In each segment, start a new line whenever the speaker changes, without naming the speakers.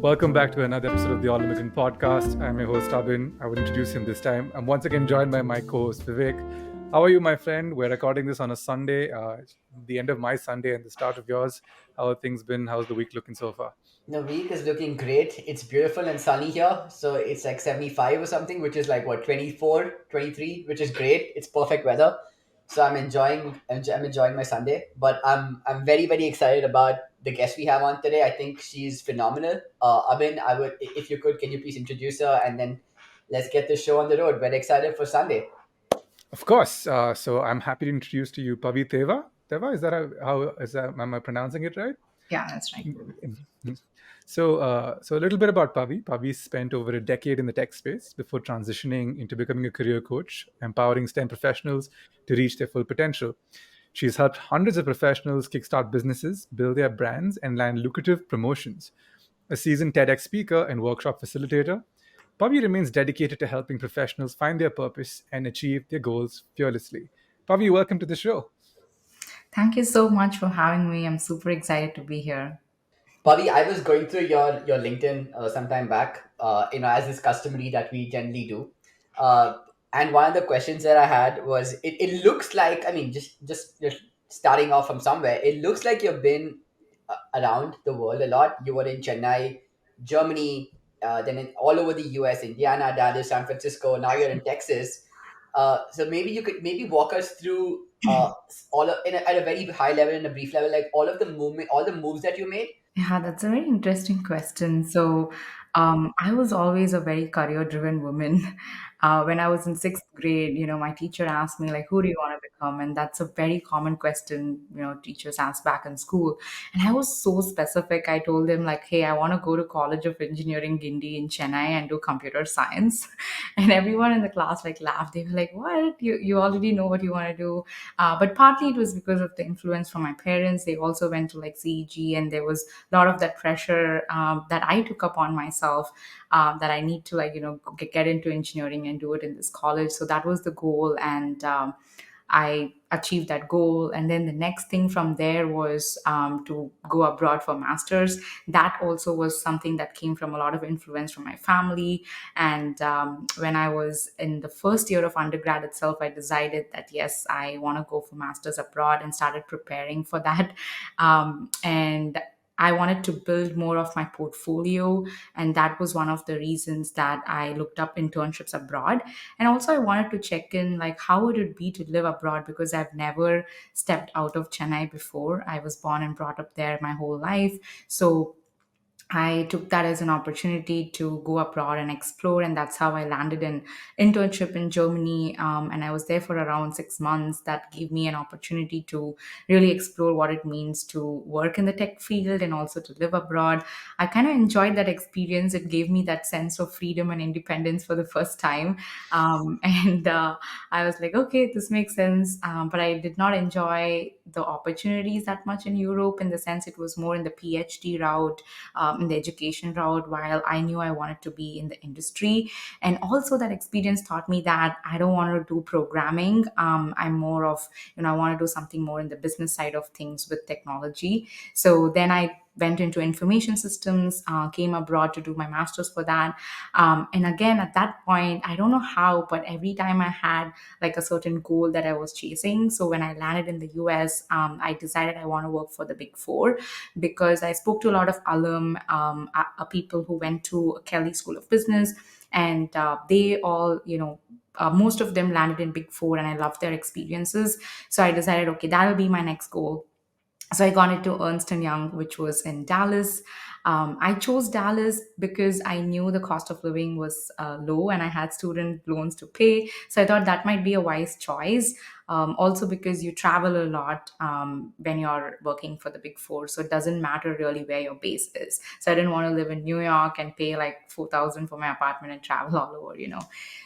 Welcome back to another episode of the Immigrant Podcast. I'm your host, Abin. I will introduce him this time. I'm once again joined by my co host, Vivek. How are you, my friend? We're recording this on a Sunday, the end of my Sunday and the start of yours. How have things been? How's the week looking so far?
The week is looking great. It's beautiful and sunny here. So it's like 75 or something, which is like what, 24, 23, which is great. It's perfect weather. So I'm enjoying my Sunday, but I'm very very excited about the guest we have on today. I think she's phenomenal. Abin, if you could, can you please introduce her and then let's get the show on the road. We're excited for Sunday.
Of course. So I'm happy to introduce to you Pavi Theva. Theva, is that am I pronouncing it right?
Yeah, that's right.
So a little bit about Pavi. Pavi spent over a decade in the tech space before transitioning into becoming a career coach, empowering STEM professionals to reach their full potential. She's helped hundreds of professionals kickstart businesses, build their brands, and land lucrative promotions. A seasoned TEDx speaker and workshop facilitator, Pavi remains dedicated to helping professionals find their purpose and achieve their goals fearlessly. Pavi, welcome to the show.
Thank you so much for having me. I'm super excited to be here.
Bobby, I was going through your LinkedIn sometime back, as is customary that we generally do. Uh, and one of the questions that I had was, it looks like, I mean, just starting off from somewhere, it looks like you've been around the world a lot. You were in Chennai, Germany, all over the US, Indiana, Dallas, San Francisco. Now you're in Texas. So maybe you could maybe walk us through at a very high level, in a brief level, like all of the movement, all the moves that you made.
Yeah, that's a very interesting question. I was always a very career-driven woman. When I was in sixth grade, my teacher asked me, like, who do you want to become? And that's a very common question, teachers ask back in school. And I was so specific. I told them, like, hey, I want to go to College of Engineering, Gindi in Chennai and do computer science. And everyone in the class, like, laughed. They were like, what? You already know what you want to do. But partly it was because of the influence from my parents. They also went to, like, CEG, and there was a lot of that pressure that I took upon myself, that I need to, like, get into engineering and do it in this college. So that was the goal, and I achieved that goal. And then the next thing from there was to go abroad for masters. That also was something that came from a lot of influence from my family. And when I was in the first year of undergrad itself, I decided that yes, I want to go for masters abroad, and started preparing for that. And I wanted to build more of my portfolio, and that was one of the reasons that I looked up internships abroad. And also I wanted to check in, like, how would it be to live abroad, because I've never stepped out of Chennai before. I was born and brought up there my whole life. So I took that as an opportunity to go abroad and explore, and that's how I landed an internship in Germany. And I was there for around 6 months. That gave me an opportunity to really explore what it means to work in the tech field and also to live abroad. I kind of enjoyed that experience. It gave me that sense of freedom and independence for the first time. And I was like, okay, this makes sense. But I did not enjoy the opportunities that much in Europe, in the sense it was more in the PhD route, in the education route, while I knew I wanted to be in the industry. And also, that experience taught me that I don't want to do programming. I'm more of, I want to do something more in the business side of things with technology. So then I went into information systems, came abroad to do my master's for that. And again, at that point, I don't know how, but every time I had like a certain goal that I was chasing. So when I landed in the US, I decided I want to work for the Big Four, because I spoke to a lot of people who went to Kelly School of Business, and they all, most of them landed in Big Four, and I loved their experiences. So I decided, okay, that'll be my next goal. So I got into Ernst and Young, which was in Dallas. I chose Dallas because I knew the cost of living was low, and I had student loans to pay. So I thought that might be a wise choice. Also, because you travel a lot when you're working for the Big Four, so it doesn't matter really where your base is. So I didn't want to live in New York and pay like 4,000 for my apartment and travel all over.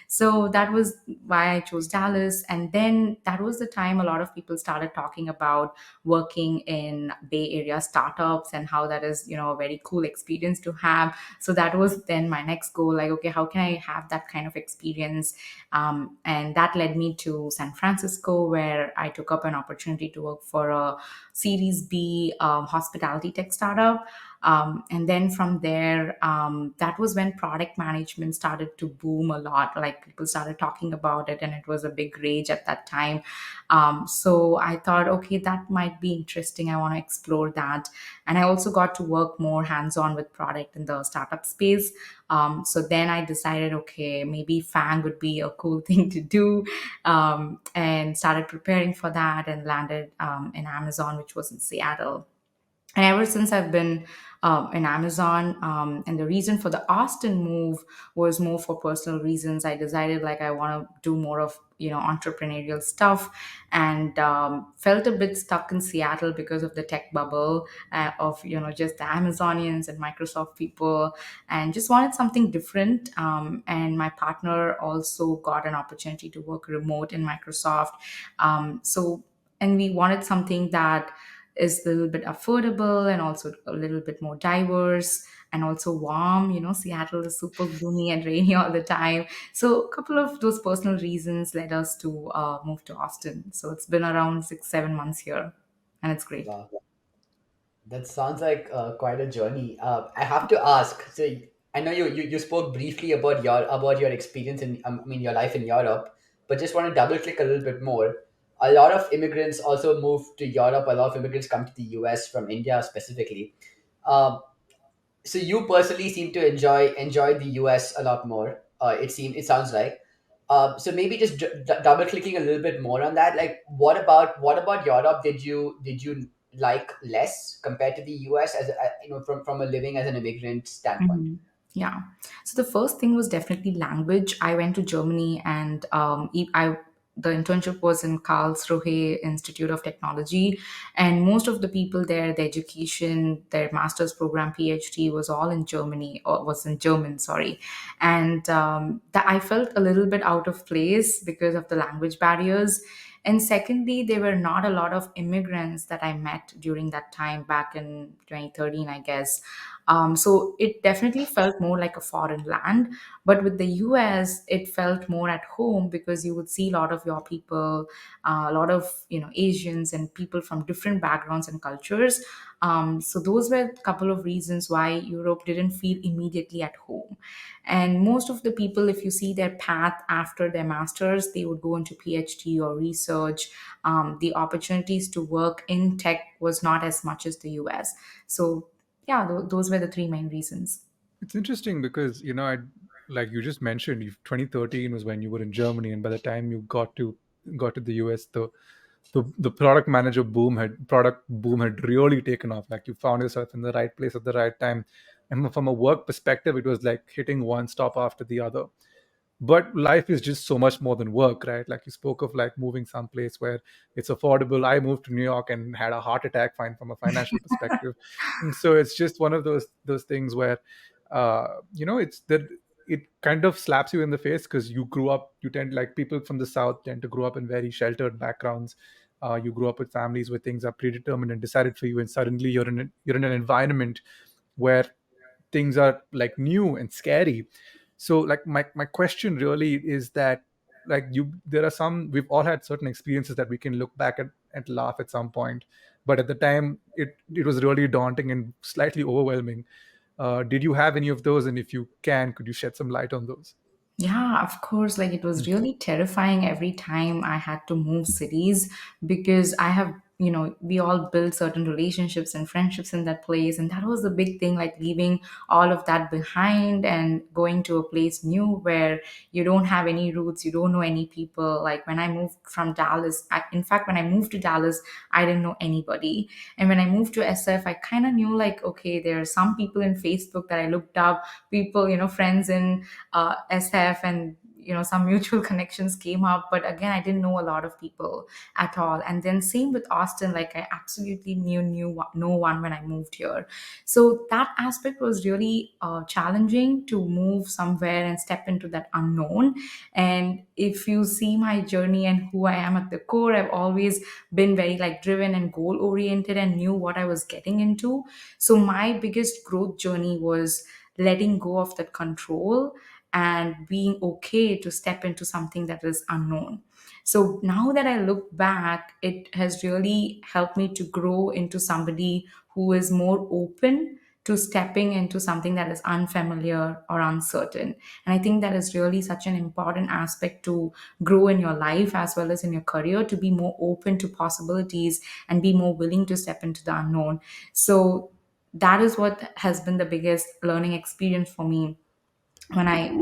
So that was why I chose Dallas. And then that was the time a lot of people started talking about working in Bay Area startups, and how that is, a very cool experience to have. So that was then my next goal, like, okay, how can I have that kind of experience? And that led me to San Francisco, where I took up an opportunity to work for a Series B hospitality tech startup. And then from there, that was when product management started to boom a lot. Like people started talking about it, and it was a big rage at that time. So I thought, okay, that might be interesting. I want to explore that. And I also got to work more hands on with product in the startup space. So then I decided, okay, maybe FANG would be a cool thing to do, and started preparing for that and landed in Amazon, which was in Seattle. And ever since I've been in Amazon, and the reason for the Austin move was more for personal reasons. I decided like I want to do more of entrepreneurial stuff, and felt a bit stuck in Seattle because of the tech bubble, of just the Amazonians and Microsoft people, and just wanted something different. And my partner also got an opportunity to work remote in Microsoft, so and we wanted something that is a little bit affordable and also a little bit more diverse and also warm. Seattle is super gloomy and rainy all the time. So a couple of those personal reasons led us to move to Austin. So it's been around 6, 7 months here, and it's great.
Wow. That sounds like quite a journey. I have to ask. So I know you spoke briefly about your experience in I mean your life in Europe, but just want to double click a little bit more. A lot of immigrants also move to Europe. A lot of immigrants come to the US from India specifically. Um, so you personally seem to enjoy the US a lot more. It sounds like. So maybe just double clicking a little bit more on that. Like, what about Europe? Did you like less compared to the US as from a living as an immigrant standpoint?
Mhm. Yeah. So the first thing was definitely language. I went to Germany, and the internship was in Karlsruhe Institute of Technology, and most of the people there, the education, their master's program, PhD, was all in Germany, or was in German. Sorry, and that I felt a little bit out of place because of the language barriers. And secondly, there were not a lot of immigrants that I met during that time back in 2013, I guess. So it definitely felt more like a foreign land. But with the US, it felt more at home because you would see a lot of your people, a lot of Asians and people from different backgrounds and cultures. So those were a couple of reasons why Europe didn't feel immediately at home. And most of the people, if you see their path after their masters, they would go into PhD or research. The opportunities to work in tech was not as much as the US. So yeah, those were the three main reasons.
It's interesting because like you just mentioned, 2013 was when you were in Germany, and by the time you got to the US, the product boom had really taken off. Like you found yourself in the right place at the right time, and from a work perspective, it was like hitting one stop after the other. But life is just so much more than work, right? Like you spoke of like moving someplace where it's affordable. I moved to New York and had a heart attack, fine, from a financial perspective. And so it's just one of those things where it's that it kind of slaps you in the face because you grew up, you tend, like people from the south tend to grow up in very sheltered backgrounds. You grew up with families where things are predetermined and decided for you, and suddenly you're in an environment where things are like new and scary. So like my question really is that, like, there are some, we've all had certain experiences that we can look back at and laugh at some point, but at the time it was really daunting and slightly overwhelming. Did you have any of those, and if you can, could you shed some light on those?
Yeah, of course. Like it was really terrifying every time I had to move cities because I have, we all build certain relationships and friendships in that place. And that was the big thing, like leaving all of that behind and going to a place new where you don't have any roots, you don't know any people. Like when I moved from Dallas, in fact, when I moved to Dallas, I didn't know anybody. And when I moved to SF, I kind of knew like, okay, there are some people in Facebook that I looked up, people, friends in SF, and some mutual connections came up, but again I didn't know a lot of people at all. And then same with Austin, like I absolutely knew no one when I moved here. So that aspect was really challenging, to move somewhere and step into that unknown. And if you see my journey and who I am at the core, I've always been very like driven and goal oriented and knew what I was getting into. So my biggest growth journey was letting go of that control and being okay to step into something that is unknown. So now that I look back, it has really helped me to grow into somebody who is more open to stepping into something that is unfamiliar or uncertain. And I think that is really such an important aspect to grow in your life as well as in your career, to be more open to possibilities and be more willing to step into the unknown. So that is what has been the biggest learning experience for me when I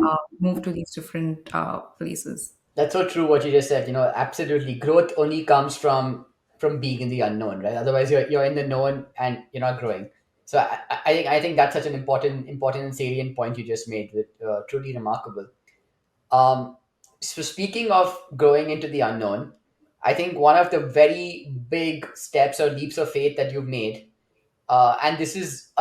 moved to these different places.
That's so true what you just said. Absolutely. Growth only comes from being in the unknown, right? Otherwise, you're in the known and you're not growing. So I think that's such an important and salient point you just made. With truly remarkable. So speaking of growing into the unknown, I think one of the very big steps or leaps of faith that you've made, and this is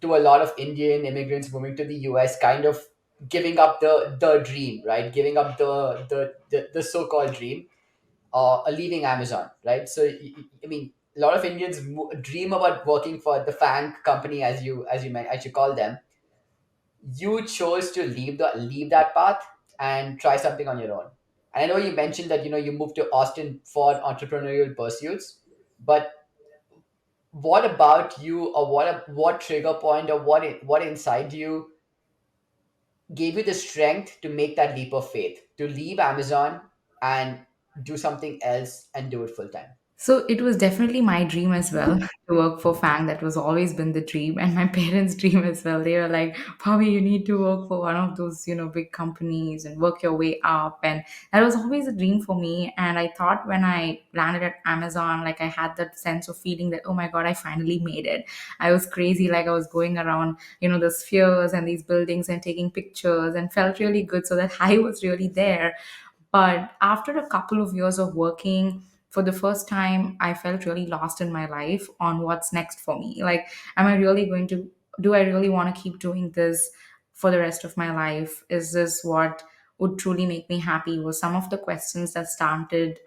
to a lot of Indian immigrants moving to the US, kind of giving up the dream, right? Giving up the so-called dream, leaving Amazon, right? So I mean, a lot of Indians dream about working for the FANG company, as you call them. You chose to leave that path and try something on your own. And I know you mentioned that you moved to Austin for entrepreneurial pursuits, but what about you, or what trigger point, or what inside you gave you the strength to make that leap of faith, to leave Amazon and do something else and do it full time?
So it was definitely my dream as well to work for Fang. That was always been the dream, and my parents' dream as well. They were like, "Pavi, you need to work for one of those, big companies and work your way up." And that was always a dream for me. And I thought when I landed at Amazon, like I had that sense of feeling that, oh my God, I finally made it. I was crazy, like I was going around, the spheres and these buildings and taking pictures and felt really good. So that I was really there. But after a couple of years of working, for the first time, I felt really lost in my life on what's next for me. Like, am I really going to, do I really want to keep doing this for the rest of my life? Is this what would truly make me happy? Was some of the questions that started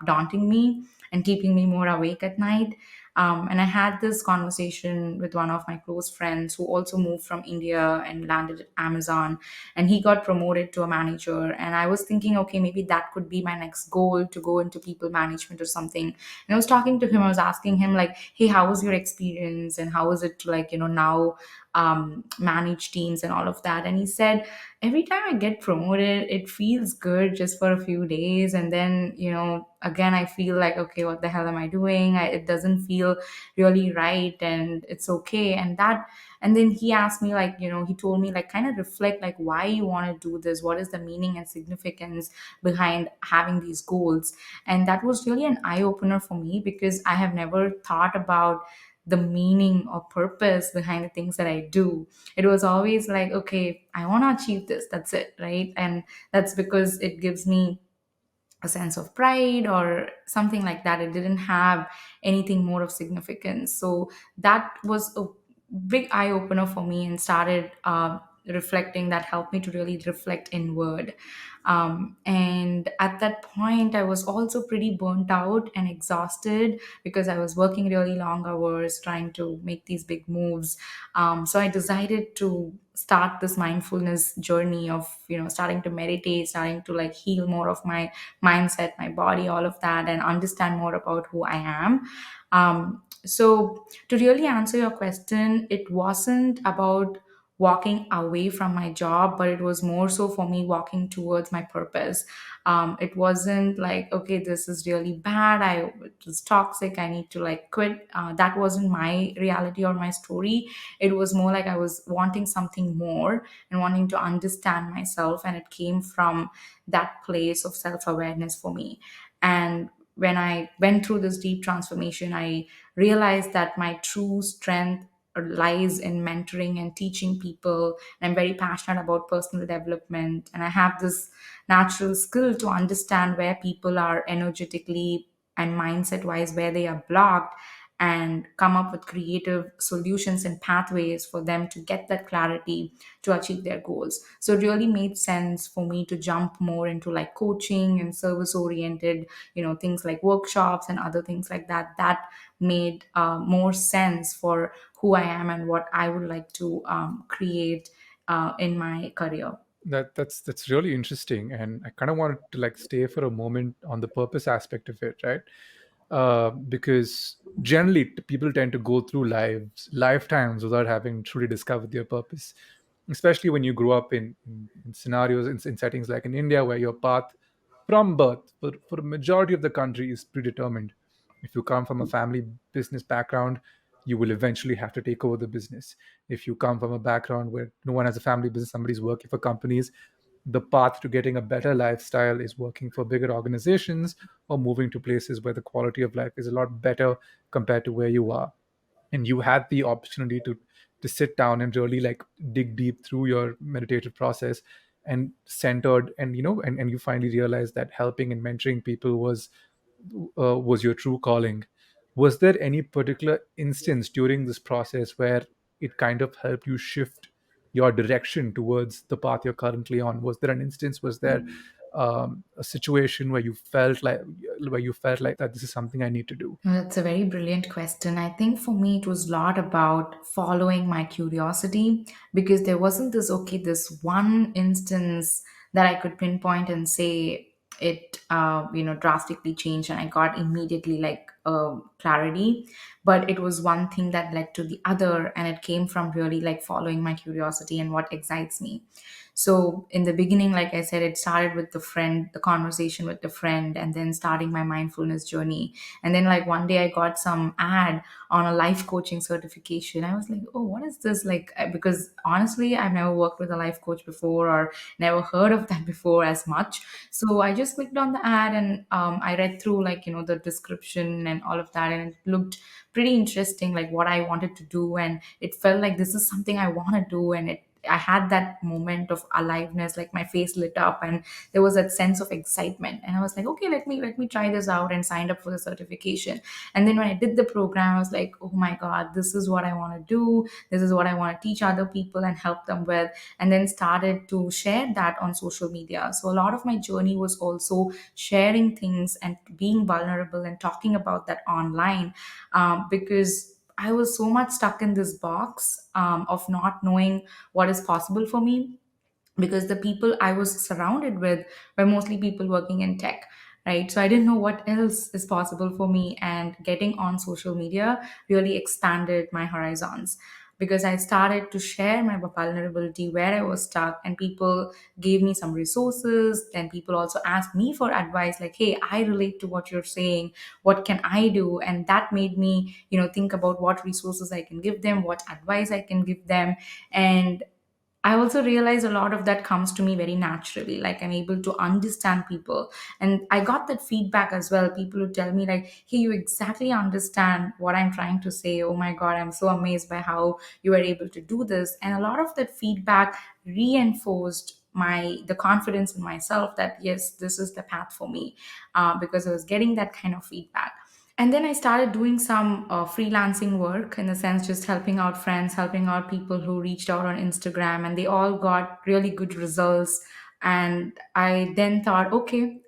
daunting me and keeping me more awake at night. And I had this conversation with one of my close friends who also moved from India and landed at Amazon, and he got promoted to a manager. And I was thinking, okay, maybe that could be my next goal, to go into people management or something. And I was talking to him, I was asking him like, hey, how was your experience and how was it to, like, now manage teams and all of that. And he said, every time I get promoted, it feels good just for a few days, and then again I feel like, okay, what the hell am I doing? It doesn't feel really right, and it's okay. And then he asked me, like, he told me, like, kind of reflect, like, why you want to do this, what is the meaning and significance behind having these goals. And that was really an eye opener for me, because I have never thought about the meaning or purpose behind the things that I do. It was always like, okay, I want to achieve this, that's it, right? And that's because it gives me a sense of pride or something like that. It didn't have anything more of significance. So that was a big eye opener for me, and started reflecting. That helped me to really reflect inward. And at that point, I was also pretty burnt out and exhausted, because I was working really long hours trying to make these big moves. So I decided to start this mindfulness journey of, starting to meditate, starting to, like, heal more of my mindset, my body, all of that, and understand more about who I am. So, to really answer your question, it wasn't about walking away from my job, but it was more so for me walking towards my purpose. It wasn't like, okay, this is really bad, it was toxic, I need to, like, quit. That wasn't my reality or my story. It was more like I was wanting something more and wanting to understand myself, and it came from that place of self-awareness for me. And when I went through this deep transformation, I realized that my true strength lies in mentoring and teaching people. And I'm very passionate about personal development, and I have this natural skill to understand where people are energetically and mindset wise, where they are blocked, and come up with creative solutions and pathways for them to get that clarity to achieve their goals. So it really made sense for me to jump more into, like, coaching and service oriented, things like workshops and other things like that. That made more sense for who I am and what I would like to create in my career.
That's really interesting, and I kind of wanted to like stay for a moment on the purpose aspect of it, right? because generally people tend to go through lifetimes without having truly discovered their purpose, especially when you grow up in scenarios in settings like in India, where your path from birth for a majority of the country is predetermined. If you come from a family business background, you will eventually have to take over the business. If you come from a background where no one has a family business, somebody's working for companies, the path to getting a better lifestyle is working for bigger organizations or moving to places where the quality of life is a lot better compared to where you are. And you had the opportunity to sit down and really like dig deep through your meditative process and centered, and and you finally realized that helping and mentoring people was your true calling. Was there any particular instance during this process where it kind of helped you shift your direction towards the path you're currently on? Was there an instance? Was there a situation where you felt like that this is something I need to do?
That's a very brilliant question. I think for me, it was a lot about following my curiosity because there wasn't this one instance that I could pinpoint and say it, drastically changed and I got immediately like clarity. But it was one thing that led to the other, and it came from really like following my curiosity and what excites me. So in the beginning, like I said, it started with the conversation with the friend, and then starting my mindfulness journey. And then like one day I got some ad on a life coaching certification. I was like, oh, what is this? Because honestly, I've never worked with a life coach before or never heard of that before as much. So I just clicked on the ad, and I read through like, the description and all of that. And it looked pretty interesting, like what I wanted to do. And it felt like this is something I want to do. And I had that moment of aliveness, like my face lit up and there was that sense of excitement. And I was like, okay, let me try this out, and signed up for the certification. And then when I did the program, I was like, oh my God, this is what I want to do. This is what I want to teach other people and help them with. And then started to share that on social media. So a lot of my journey was also sharing things and being vulnerable and talking about that online, because I was so much stuck in this box of not knowing what is possible for me, because the people I was surrounded with were mostly people working in tech, right? So I didn't know what else is possible for me. And getting on social media really expanded my horizons, because I started to share my vulnerability where I was stuck, and people gave me some resources. Then people also asked me for advice, like, hey, I relate to what you're saying. What can I do? And that made me, think about what resources I can give them, what advice I can give them. And I also realize a lot of that comes to me very naturally. Like I'm able to understand people. And I got that feedback as well. People who tell me, like, hey, you exactly understand what I'm trying to say. Oh my God, I'm so amazed by how you were able to do this. And a lot of that feedback reinforced the confidence in myself that yes, this is the path for me, because I was getting that kind of feedback. And then I started doing some freelancing work, in the sense just helping out friends, helping out people who reached out on Instagram, and they all got really good results. And I then thought, okay,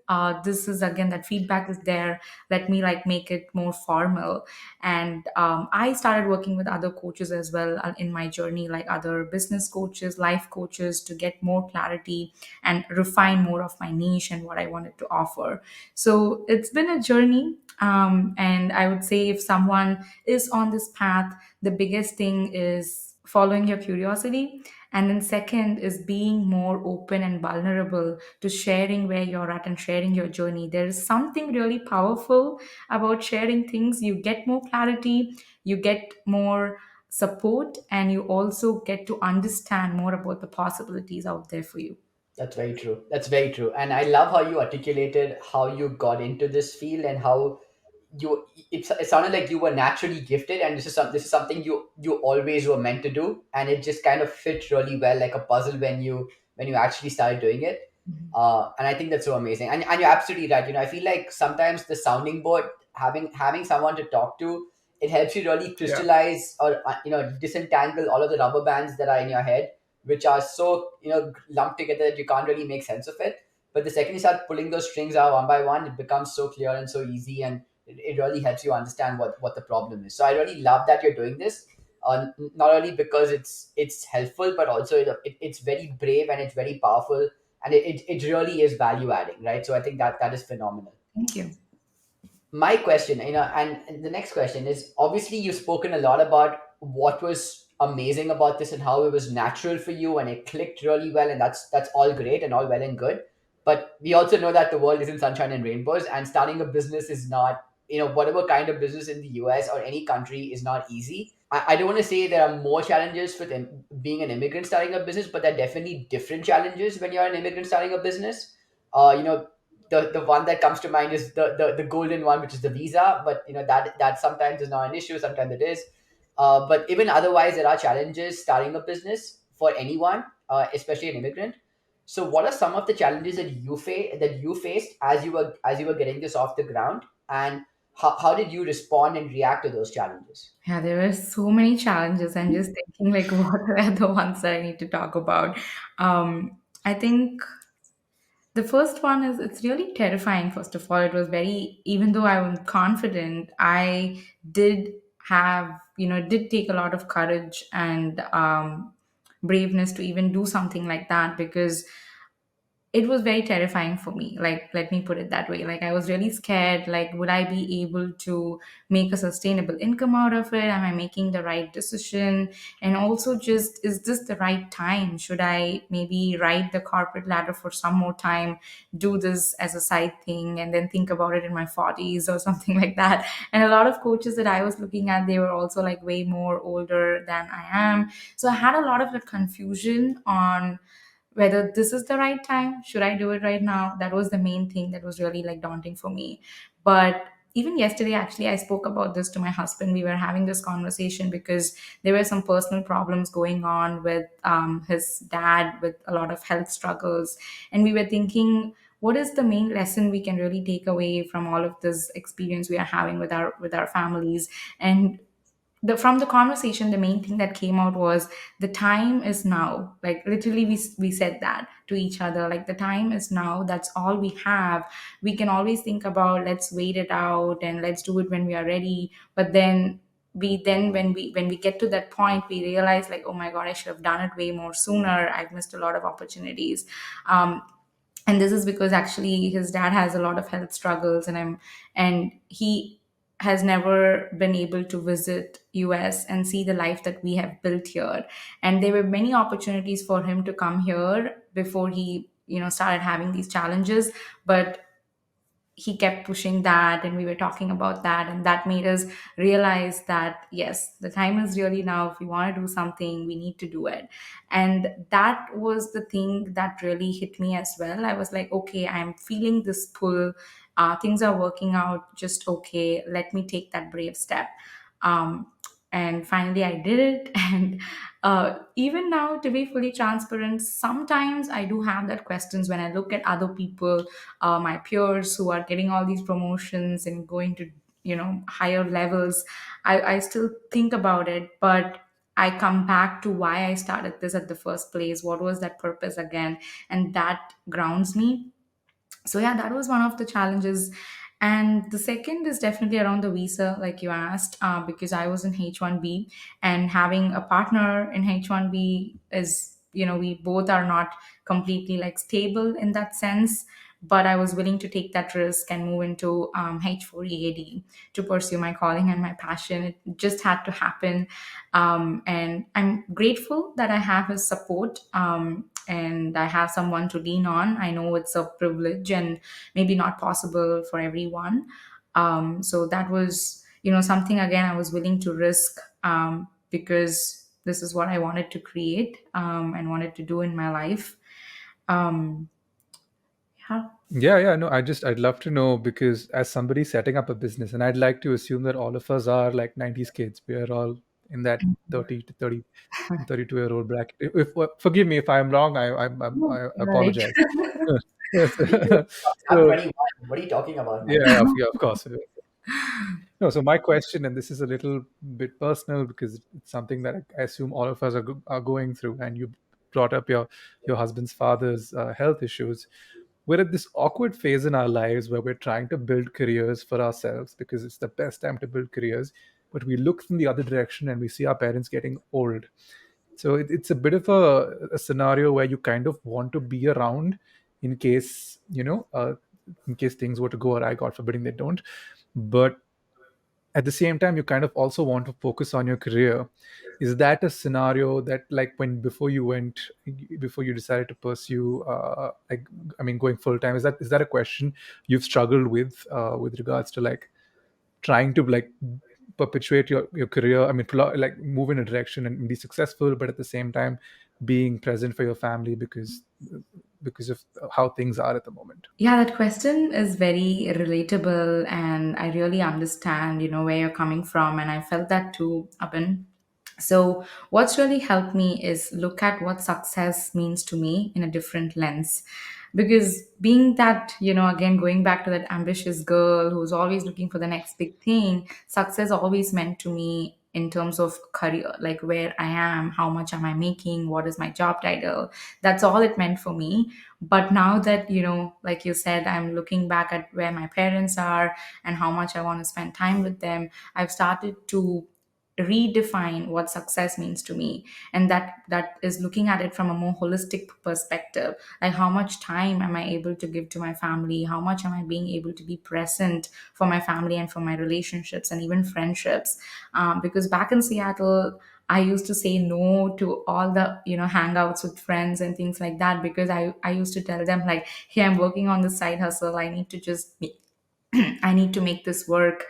this is again, that feedback is there. Let me like make it more formal. And I started working with other coaches as well in my journey, like other business coaches, life coaches, to get more clarity and refine more of my niche and what I wanted to offer. So it's been a journey. And I would say if someone is on this path, the biggest thing is following your curiosity. And then, second, is being more open and vulnerable to sharing where you're at and sharing your journey. There is something really powerful about sharing things. You get more clarity, you get more support, and you also get to understand more about the possibilities out there for you.
That's very true. That's very true. And I love how you articulated how you got into this field and how it sounded like you were naturally gifted, and this is something you always were meant to do, and it just kind of fit really well like a puzzle when you actually started doing it. And I think that's so amazing. And you're absolutely right. I feel like sometimes the sounding board, having someone to talk to, it helps you really
Yeah.
crystallize or disentangle all of the rubber bands that are in your head, which are so lumped together that you can't really make sense of it. But the second you start pulling those strings out one by one, it becomes so clear and so easy, and it really helps you understand what the problem is. So I really love that you're doing this. Not only because it's helpful, but also it's very brave and it's very powerful, and it really is value adding, right? So I think that is phenomenal.
Thank you.
my question, and the next question is, obviously you've spoken a lot about what was amazing about this and how it was natural for you and it clicked really well, and that's all great and all well and good. But we also know that the world isn't sunshine and rainbows, and starting a business is not, whatever kind of business in the US or any country is not easy. I don't want to say there are more challenges with being an immigrant starting a business, but there are definitely different challenges when you're an immigrant starting a business. You know, the one that comes to mind is the golden one, which is the visa. But that sometimes is not an issue, sometimes it is. But even otherwise, there are challenges starting a business for anyone, especially an immigrant. So, what are some of the challenges that you faced as you were getting this off the ground, and how did you respond and react to those challenges?
Yeah, there were so many challenges. I'm just thinking like what are the ones that I need to talk about. I think the first one is it's really terrifying. First of all, it was very, even though I'm confident, I did have, it did take a lot of courage and braveness to even do something like that, because it was very terrifying for me. Like, let me put it that way. Like, I was really scared. Like, would I be able to make a sustainable income out of it? Am I making the right decision? And also, just is this the right time? Should I maybe ride the corporate ladder for some more time, do this as a side thing, and then think about it in my 40s or something like that? And a lot of coaches that I was looking at, they were also like way more older than I am. So I had a lot of that confusion on whether this is the right time. Should I do it right now? That was the main thing that was really like daunting for me. But even yesterday, actually, I spoke about this to my husband. We were having this conversation because there were some personal problems going on with his dad, with a lot of health struggles. And we were thinking, what is the main lesson we can really take away from all of this experience we are having with our families? And from the conversation, the main thing that came out was the time is now. Like, literally, we said that to each other, like, the time is now. That's all we have. We can always think about, let's wait it out and let's do it when we are ready. But then when we get to that point, we realize, like, oh my god, I should have done it way more sooner. I've missed a lot of opportunities. um, and this is because actually his dad has a lot of health struggles, and he has never been able to visit US and see the life that we have built here. And there were many opportunities for him to come here before he started having these challenges. But he kept pushing that, and we were talking about that, and that made us realize that yes, the time is really now. If we want to do something, we need to do it. And that was the thing that really hit me as well. I was like, okay, I'm feeling this pull. Things are working out just okay. Let me take that brave step. um, and finally I did it. And even now, to be fully transparent, sometimes I do have that questions when I look at other people, my peers who are getting all these promotions and going to higher levels. I still think about it, but I come back to why I started this at the first place. What was that purpose again? And that grounds me. So yeah, that was one of the challenges. And the second is definitely around the visa, like you asked, because I was in H1B, and having a partner in H1B is, we both are not completely like stable in that sense. But I was willing to take that risk and move into H4EAD to pursue my calling and my passion. It just had to happen. And I'm grateful that I have his support, and I have someone to lean on. I know it's a privilege and maybe not possible for everyone. So that was, something again I was willing to risk, because this is what I wanted to create, and wanted to do in my life. Um, yeah.
Yeah, no, I'd love to know, because as somebody setting up a business, and I'd like to assume that all of us are like 90s kids. We are all in that 30 to 30, 32-year-old bracket. Forgive me if I'm wrong, I
Right.
apologize. Yes.
I'm
So
21. What are you talking about, man?
yeah, of course. No, so my question, and this is a little bit personal because it's something that I assume all of us are going through, and you brought up your husband's father's health issues. We're at this awkward phase in our lives where we're trying to build careers for ourselves because it's the best time to build careers, but we look in the other direction and we see our parents getting old. So it's a bit of a scenario where you kind of want to be around in case in case things were to go awry, God forbidding they don't. but at the same time you kind of also want to focus on your career. Is that a scenario that, like, when before you decided to pursue, like, I mean, going full time, is that a question you've struggled with regards to, like, trying to, like, perpetuate your career, I mean, like, move in a direction and be successful, but at the same time being present for your family because of how things are at the moment?
Yeah, that question is very relatable, and I really understand, where you're coming from, and I felt that too, Abin. So, what's really helped me is look at what success means to me in a different lens. Because being that, again, going back to that ambitious girl who's always looking for the next big thing, success always meant to me in terms of career, like where I am, how much am I making, what is my job title. That's all it meant for me. But now that, like you said, I'm looking back at where my parents are and how much I want to spend time with them, I've started to redefine what success means to me, and that is looking at it from a more holistic perspective, like how much time am I able to give to my family, how much am I being able to be present for my family and for my relationships and even friendships. Because back in Seattle, I used to say no to all the hangouts with friends and things like that, because I used to tell them like, hey, I'm working on this side hustle, I need to just I need to make this work.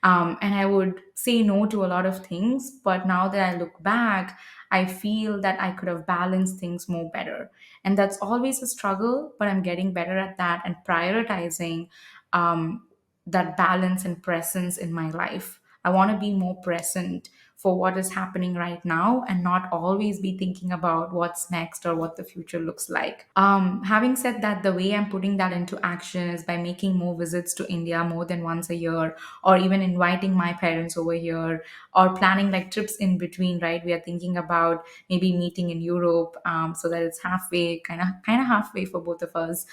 And I would say no to a lot of things. But now that I look back, I feel that I could have balanced things more better. And that's always a struggle, but I'm getting better at that and prioritizing that balance and presence in my life. I want to be more present for what is happening right now and not always be thinking about what's next or what the future looks like. Having said that, the way I'm putting that into action is by making more visits to India more than once a year, or even inviting my parents over here, or planning like trips in between. Right, we are thinking about maybe meeting in Europe, so that it's halfway, kind of halfway for both of us.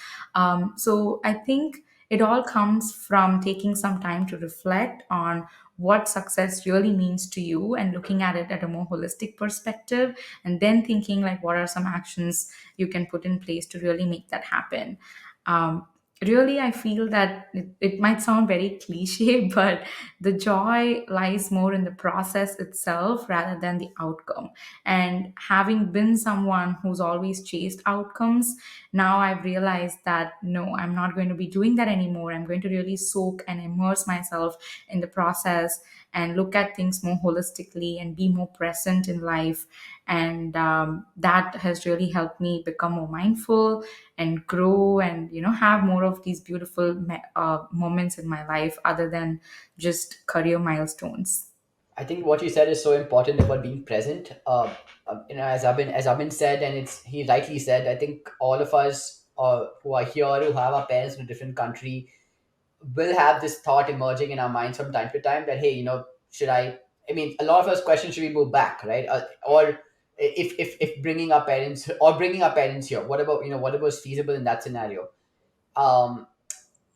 So I think it all comes from taking some time to reflect on what success really means to you and looking at it at a more holistic perspective, and then thinking like what are some actions you can put in place to really make that happen. um, Really, I feel that it might sound very cliche but the joy lies more in the process itself rather than the outcome. And having been someone who's always chased outcomes, now I've realized that no, I'm not going to be doing that anymore. I'm going to really soak and immerse myself in the process and look at things more holistically and be more present in life. And that has really helped me become more mindful and grow and have more of these beautiful moments in my life other than just career milestones.
I think what you said is so important about being present. As Abin said, and it's he rightly said. I think all of us who are here, who have our parents in a different country, will have this thought emerging in our minds from time to time that, hey, should I? I mean, a lot of us question, should we move back, right? Or if bringing our parents here, what about whatever is feasible in that scenario? Um,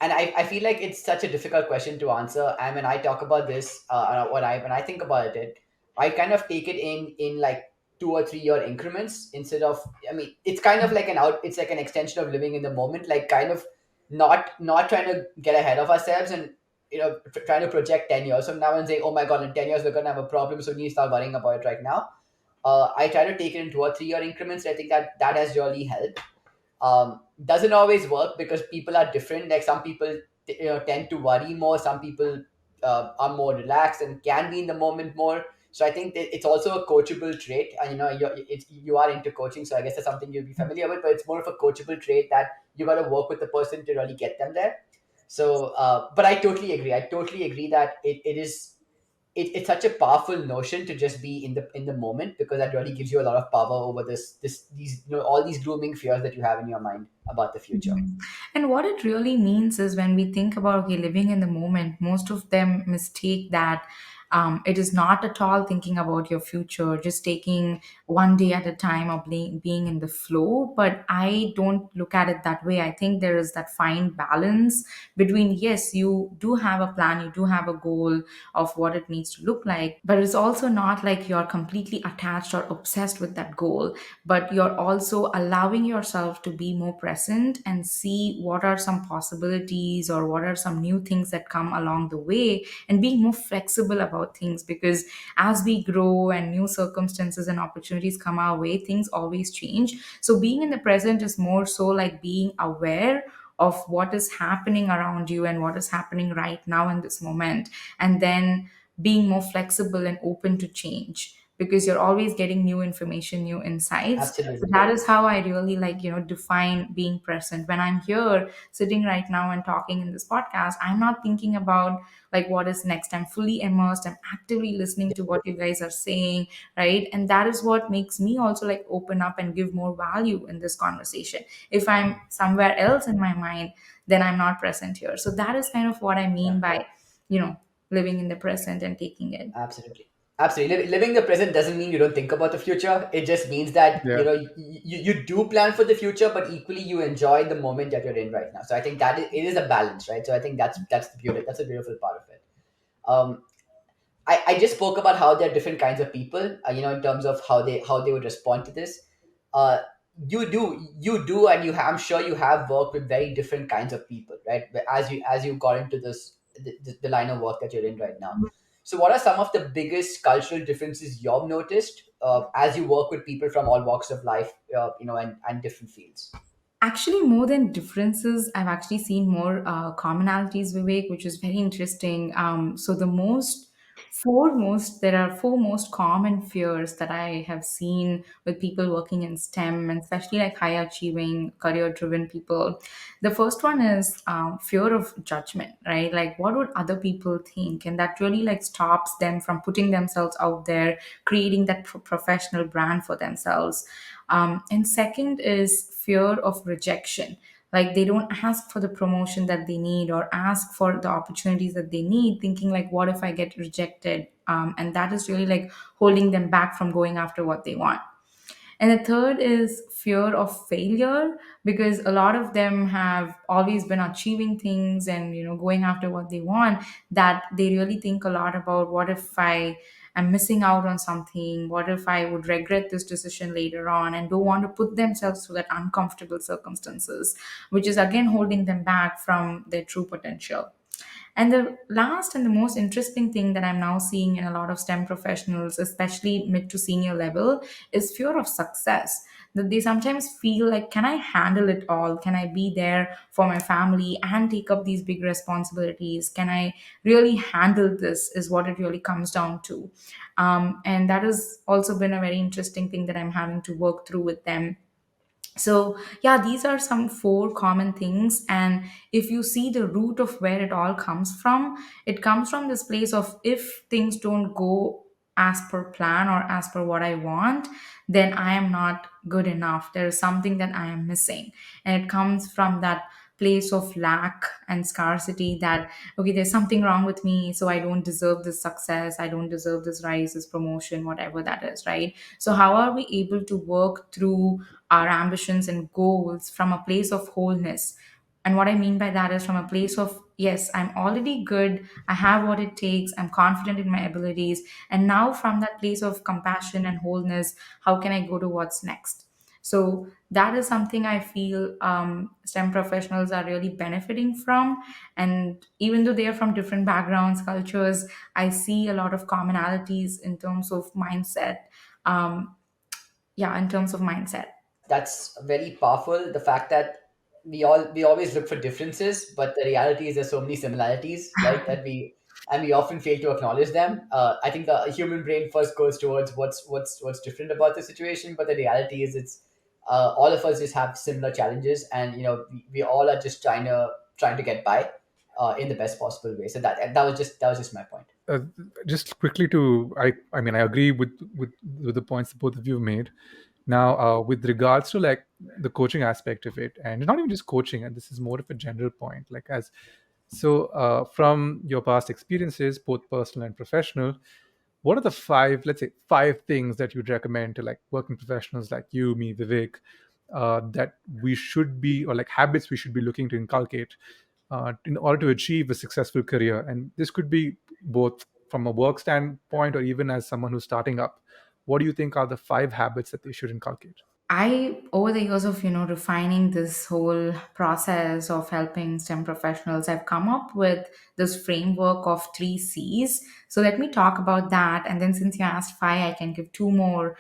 and I feel like it's such a difficult question to answer. And when I talk about this, when I think about it, I kind of take it in like 2 or 3 year increments instead of. I mean, it's kind of like it's like an extension of living in the moment, like kind of not trying to get ahead of ourselves and trying to project 10 years from now and say, oh my god, in 10 years we're gonna have a problem, so we need to start worrying about it right now. I try to take it in 2 or 3 year increments. I think that has really helped. Doesn't always work because people are different. Like some people tend to worry more, some people are more relaxed and can be in the moment more. So I think that it's also a coachable trait. And you are into coaching, so I guess that's something you'll be familiar with, but it's more of a coachable trait that you got to work with the person to really get them there. So but I totally agree that it's such a powerful notion to just be in the moment, because that really gives you a lot of power over these all these grooming fears that you have in your mind about the future.
Mhm. And what it really means is when we think about okay, living in the moment, most of them mistake that It is not at all thinking about your future, just taking one day at a time or being in the flow. But I don't look at it that way. I think there is that fine balance between, yes, you do have a plan, you do have a goal of what it needs to look like, but it's also not like you're completely attached or obsessed with that goal, but you're also allowing yourself to be more present and see what are some possibilities or what are some new things that come along the way, and being more flexible about things, because as we grow and new circumstances and opportunities come our way, things always change. So being in the present is more so like being aware of what is happening around you and what is happening right now in this moment, and then being more flexible and open to change, because you're always getting new information, new insights. So
Absolutely.
that is how I really define being present. When I'm here sitting right now and talking in this podcast, I'm not thinking about like what is next. I'm fully immersed, I'm actively listening to what you guys are saying, right? And that is what makes me also like open up and give more value in this conversation. If I'm somewhere else in my mind, then I'm not present here. So that is kind of what I
Yeah.
mean by you know living in the present and taking it.
Absolutely. Absolutely. Living the present doesn't mean you don't think about the future. It just means that,
Yeah.
you do plan for the future, but equally you enjoy the moment that you're in right now. So I think that it is a balance, right? So I think that's the beauty. That's a beautiful part of it. Um, I just spoke about how there are different kinds of people, in terms of how they would respond to this. Uh, you do, and I'm sure you have worked with very different kinds of people, right? But as you got into the line of work that you're in right now. So, what are some of the biggest cultural differences you've noticed as you work with people from all walks of life, and different fields?
Actually, more than differences, I've actually seen more commonalities, Vivek, which is very interesting. So the there are four most common fears that I have seen with people working in STEM, and especially like high achieving, career driven people. The first one is fear of judgment, right? Like, what would other people think? And that really like stops them from putting themselves out there, creating that professional brand for themselves. And second is fear of rejection. Like they don't ask for the promotion that they need or ask for the opportunities that they need, thinking like, what if I get rejected? And that is really like holding them back from going after what they want. And the third is fear of failure, because a lot of them have always been achieving things and going after what they want, that they really think a lot about what if I am missing out on something, what if I would regret this decision later on, and don't want to put themselves through that uncomfortable circumstances, which is again holding them back from their true potential. And the last and the most interesting thing that I'm now seeing in a lot of STEM professionals, especially mid to senior level, is fear of success. That they sometimes feel like, can I handle it all? Can I be there for my family and take up these big responsibilities? Can I really handle this? Is what it really comes down to. And that has also been a very interesting thing that I'm having to work through with them. So yeah, these are some four common things. And if you see the root of where it all comes from, it comes from this place of, if things don't go as per plan or as per what I want, then I am not good enough. There is something that I am missing. And it comes from that place of lack and scarcity, that okay, there's something wrong with me, so I don't deserve this success, I don't deserve this rise, this promotion, whatever that is, right? So how are we able to work through our ambitions and goals from a place of wholeness? And what I mean by that is from a place of, yes, I'm already good, I have what it takes, I'm confident in my abilities. And now, from that place of compassion and wholeness, how can I go to what's next? So, that is something I feel STEM professionals are really benefiting from. And even though they are from different backgrounds, cultures, I see a lot of commonalities in terms of mindset. Um, yeah, in terms of mindset.
That's very powerful. The fact that we always look for differences, but the reality is there's so many similarities, right? And we often fail to acknowledge them. I think the human brain first goes towards what's different about the situation, but the reality is it's all of us just have similar challenges, and we all are just trying to get by in the best possible way. So that was just my point.
uh, just quickly I mean, I agree with the points that both of you have made. Now, with regards to like the coaching aspect of it, and not even just coaching, and this is more of a general point, like as So, from your past experiences, both personal and professional, what are the five, let's say, five things that you'd recommend to like working professionals like you, me, Vivek, that we should be, or like habits we should be looking to inculcate in order to achieve a successful career? And this could be both from a work standpoint or even as someone who's starting up. What do you think are the five habits that they should inculcate?
Over the years of, refining this whole process of helping STEM professionals, I've come up with this framework of three C's. So let me talk about that. And then since you asked five, I can give two more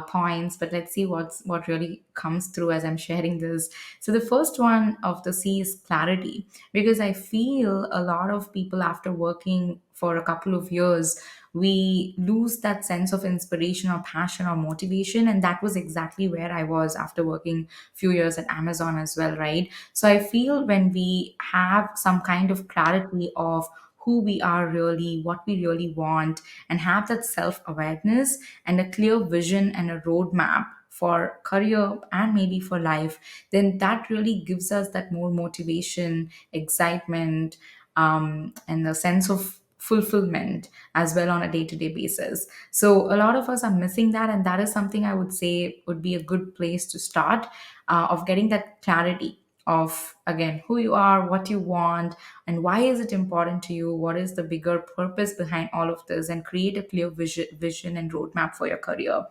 points, but let's see what really comes through as I'm sharing this. So the first one of the C is clarity, because I feel a lot of people after working for a couple of years, we lose that sense of inspiration or passion or motivation, and that was exactly where I was after working few years at Amazon as well, right? So I feel when we have some kind of clarity of who we are really, what we really want, and have that self awareness and a clear vision and a roadmap for career and maybe for life, then that really gives us that more motivation, excitement, and a sense of fulfillment as well on a day-to-day basis. So a lot of us are missing that, and that is something I would say would be a good place to start, of getting that clarity of again who you are, what you want, and why is it important to you, what is the bigger purpose behind all of this, and create a clear vision and roadmap for your career.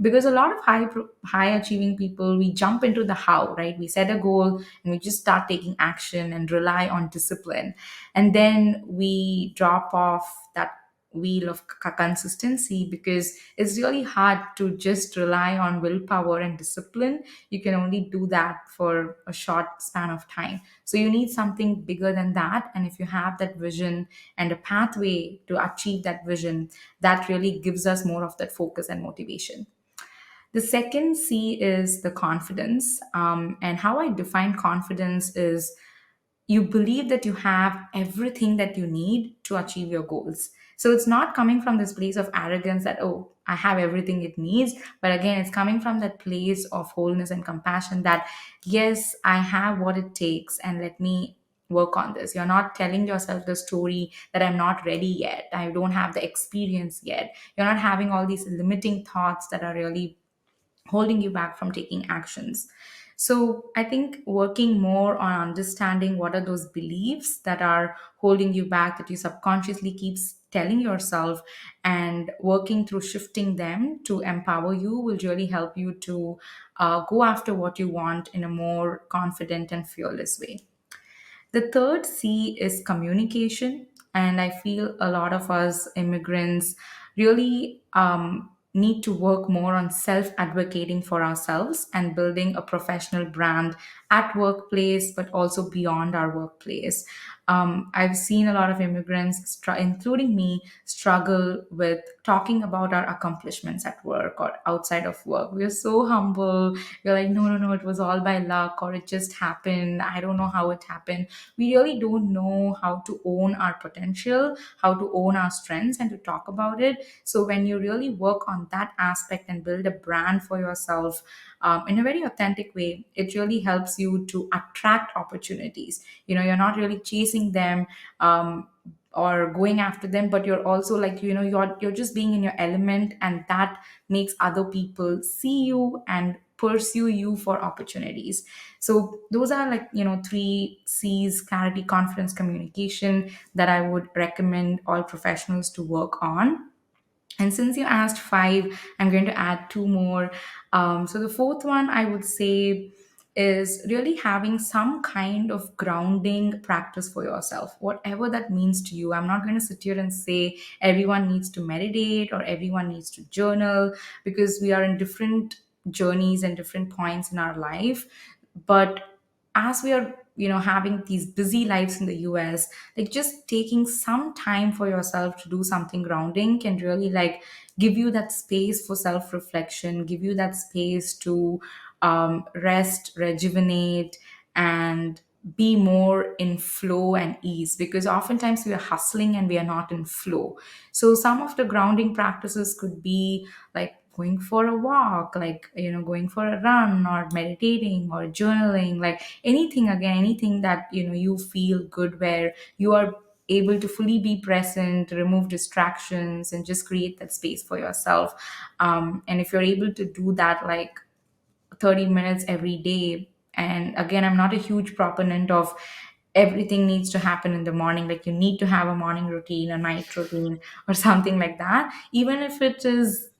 Because a lot of high achieving people, we jump into the how, right? We set a goal and we just start taking action and rely on discipline, and then we drop off that wheel of consistency, because it's really hard to just rely on willpower and discipline. You can only do that for a short span of time, so you need something bigger than that. And if you have that vision and a pathway to achieve that vision, that really gives us more of that focus and motivation. The second C is the confidence. And how I define confidence is you believe that you have everything that you need to achieve your goals. So it's not coming from this place of arrogance that, oh, I have everything it needs. But again, it's coming from that place of wholeness and compassion that, yes, I have what it takes and let me work on this. You're not telling yourself the story that I'm not ready yet. I don't have the experience yet. You're not having all these limiting thoughts that are really holding you back from taking actions. So I think working more on understanding what are those beliefs that are holding you back, that you subconsciously keeps telling yourself, and working through shifting them to empower you will really help you to go after what you want in a more confident and fearless way. The third C is communication. And I feel a lot of us immigrants really need to work more on self advocating for ourselves and building a professional brand at workplace, but also beyond our workplace. I've seen a lot of immigrants, including me, struggle with talking about our accomplishments at work or outside of work. We're so humble. We're like, no, no, no, it was all by luck, or it just happened. I don't know how it happened. We really don't know how to own our potential, how to own our strengths, and to talk about it. So when you really work on that aspect and build a brand for yourself in a very authentic way, it really helps you to attract opportunities. You're not really chasing them, or going after them, but you're also like, you're just being in your element, and that makes other people see you and pursue you for opportunities. So those are like, three C's: clarity, confidence, communication, that I would recommend all professionals to work on. And since you asked five, I'm going to add two more. So the fourth one I would say is really having some kind of grounding practice for yourself, whatever that means to you. I'm not going to sit here and say everyone needs to meditate or everyone needs to journal, because we are in different journeys and different points in our life. But as we are, having these busy lives in the US, like just taking some time for yourself to do something grounding can really like give you that space for self reflection, give you that space to rest, rejuvenate, and be more in flow and ease, because oftentimes we are hustling and we are not in flow. So some of the grounding practices could be like going for a walk, like, going for a run or meditating or journaling, like anything, again, anything that, you feel good, where you are able to fully be present, remove distractions, and just create that space for yourself. And if you're able to do that, like 30 minutes every day. And again, I'm not a huge proponent of everything needs to happen in the morning, like you need to have a morning routine, a night routine, or something like that. Even if it is,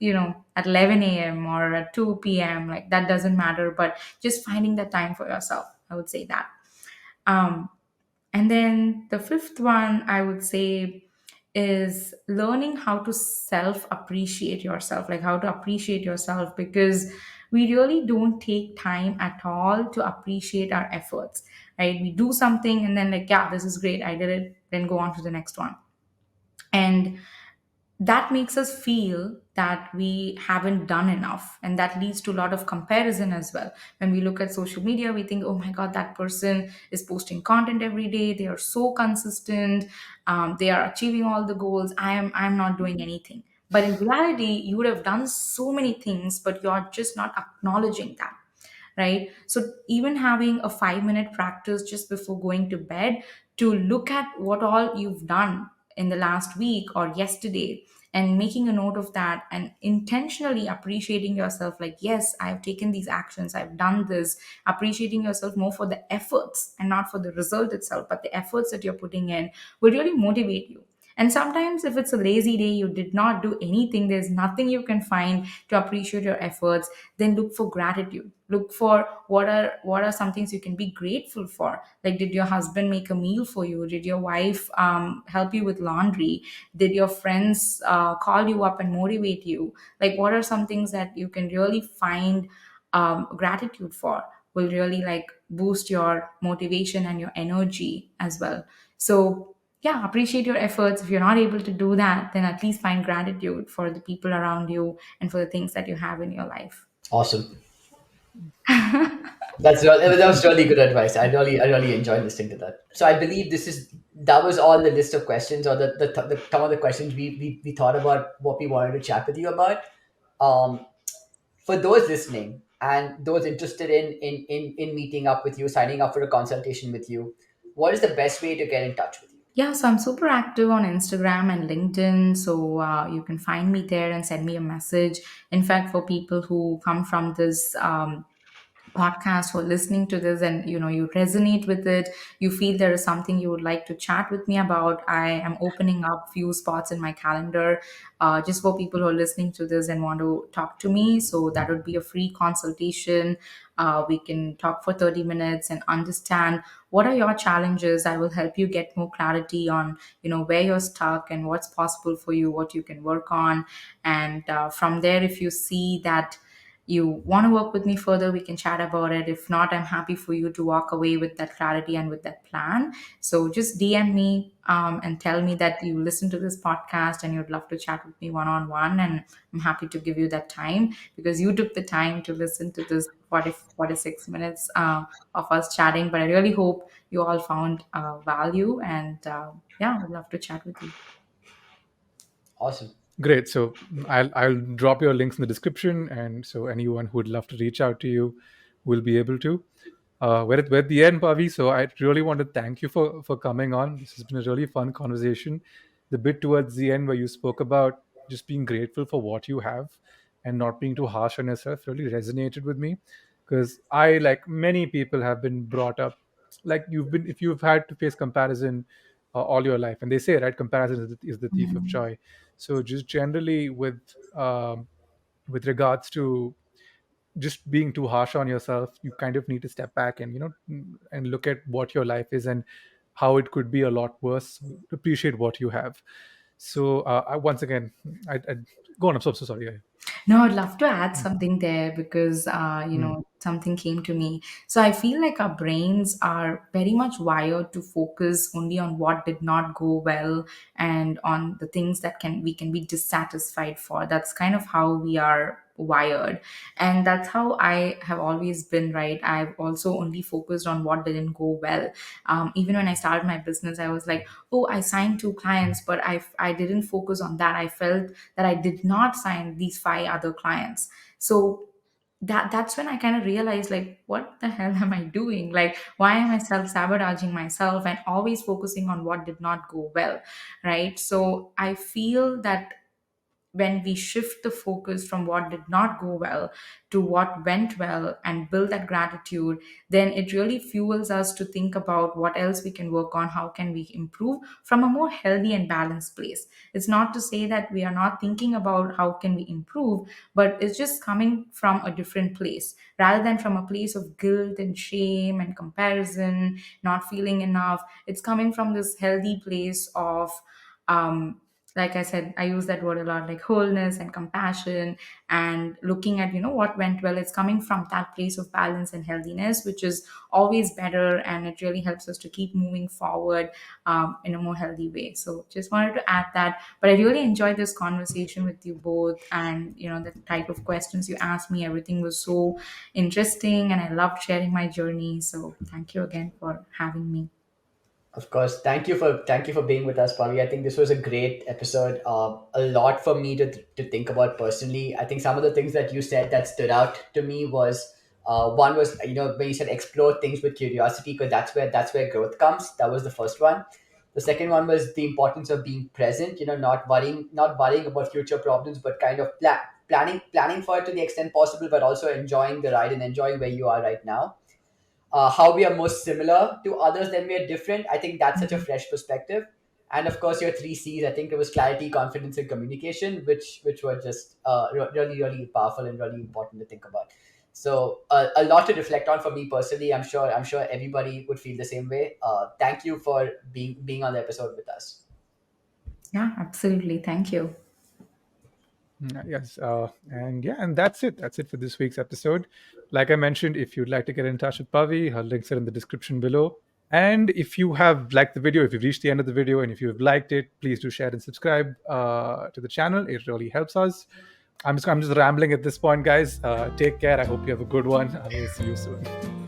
at 11 a.m. or at 2 p.m., like that doesn't matter, but just finding that time for yourself, I would say that. um and then the fifth one, I would say, is learning how to self appreciate yourself, like how to appreciate yourself, because we really don't take time at all to appreciate our efforts, right? We do something and then, like, yeah, this is great, I did it, then go on to the next one. And that makes us feel that we haven't done enough, and that leads to a lot of comparison as well. When we look at social media, we think, oh my god, that person is posting content every day, they are so consistent, they are achieving all the goals, I'm not doing anything. But in reality, you would have done so many things, but you're just not acknowledging that, right? So even having a 5-minute practice just before going to bed, to look at what all you've done in the last week or yesterday, and making a note of that, and intentionally appreciating yourself, like, yes, I've taken these actions, I've done this. Appreciating yourself more for the efforts and not for the result itself, but the efforts that you're putting in will really motivate you. And sometimes, if it's a lazy day, you did not do anything, there's nothing you can find to appreciate your efforts, then look for gratitude. Look for what are some things you can be grateful for. Like, did your husband make a meal for you? Did your wife help you with laundry? Did your friends call you up and motivate you? Like, what are some things that you can really find gratitude for, will really like boost your motivation and your energy as well. So yeah, appreciate your efforts. If you're not able to do that, then at least find gratitude for the people around you and for the things that you have in your life.
Awesome. That was really good advice. I really enjoyed listening to that. So I believe that was all the list of questions, or the some of the questions we thought about what we wanted to chat with you about. Um, for those listening and those interested in meeting up with you, signing up for a consultation with you, what is the best way to get in touch with you?
Yeah, so I'm super active on Instagram and LinkedIn. So you can find me there and send me a message. In fact, for people who come from this podcast, or listening to this, and you resonate with it, you feel there is something you would like to chat with me about, I am opening up few spots in my calendar, just for people who are listening to this and want to talk to me. So that would be a free consultation. We can talk for 30 minutes and understand what are your challenges. I will help you get more clarity on where you're stuck and what's possible for you, what you can work on. And from there, if you see that you want to work with me further, we can chat about it. If not, I'm happy for you to walk away with that clarity and with that plan. So just DM me, and tell me that you listen to this podcast and you'd love to chat with me one on one. And I'm happy to give you that time, because you took the time to listen to this 46 minutes of us chatting. But I really hope you all found value. And yeah, I'd love to chat with you.
Awesome.
Great. So I'll drop your links in the description, and so anyone who would love to reach out to you will be able to. We're at the end, Pavi. So I really want to thank you for coming on. This has been a really fun conversation. The bit towards the end where you spoke about just being grateful for what you have and not being too harsh on yourself really resonated with me, because I, like many people, have been brought up like you've been. If you've had to face comparison all your life, and they say, right, comparison is the thief of
Mhm.
joy. So just generally with regards to just being too harsh on yourself, you kind of need to step back and and look at what your life is and how it could be a lot worse. Appreciate what you have. So once again, I go on. I'm so sorry. Yeah.
No, I'd love to add something there, because
Mm.
something came to me. So I feel like our brains are very much wired to focus only on what did not go well, and on the things that can we can be dissatisfied for. That's kind of how we are wired. And that's how I have always been, right? I've also only focused on what didn't go well. Even when I started my business, I was like, oh, I signed 2 clients, but I didn't focus on that. I felt that I did not sign these 5 other clients. So that's when I kind of realized, like, what the hell am I doing? Like, why am I self-sabotaging myself and always focusing on what did not go well? Right. So I feel that when we shift the focus from what did not go well to what went well and build that gratitude, then it really fuels us to think about what else we can work on, how can we improve from a more healthy and balanced place. It's not to say that we are not thinking about how can we improve, but it's just coming from a different place rather than from a place of guilt and shame and comparison, not feeling enough. It's coming from this healthy place of um like I said, I use that word a lot, like wholeness and compassion, and looking at, what went well. It's coming from that place of balance and healthiness, which is always better. And it really helps us to keep moving forward in a more healthy way. So just wanted to add that. But I really enjoyed this conversation with you both. And, the type of questions you asked me, everything was so interesting. And I loved sharing my journey. So thank you again for having me.
Of course, thank you for being with us, Pavi. I think this was a great episode. A lot for me to think about personally. I think some of the things that you said that stood out to me was one was, when you said explore things with curiosity, because that's where growth comes. That was the first one. The second one was the importance of being present. Not worrying about future problems, but kind of planning for it to the extent possible, but also enjoying the ride and enjoying where you are right now. How we are more similar to others than we are different. I think that's such a fresh perspective. And of course, your 3 C's. I think it was clarity, confidence, and communication, which were just really, really powerful and really important to think about. So a lot to reflect on for me personally. I'm sure everybody would feel the same way. Thank you for being on the episode with us.
Yeah, absolutely. Thank you.
Yes, and yeah, and that's it. That's it for this week's episode. Like I mentioned, if you'd like to get in touch with Pavi, her links are in the description below. And if you have liked the video, if you've reached the end of the video, and if you've liked it, please do share and subscribe to the channel. It really helps us. I'm just rambling at this point, guys. Take care. I hope you have a good one. I will see you soon.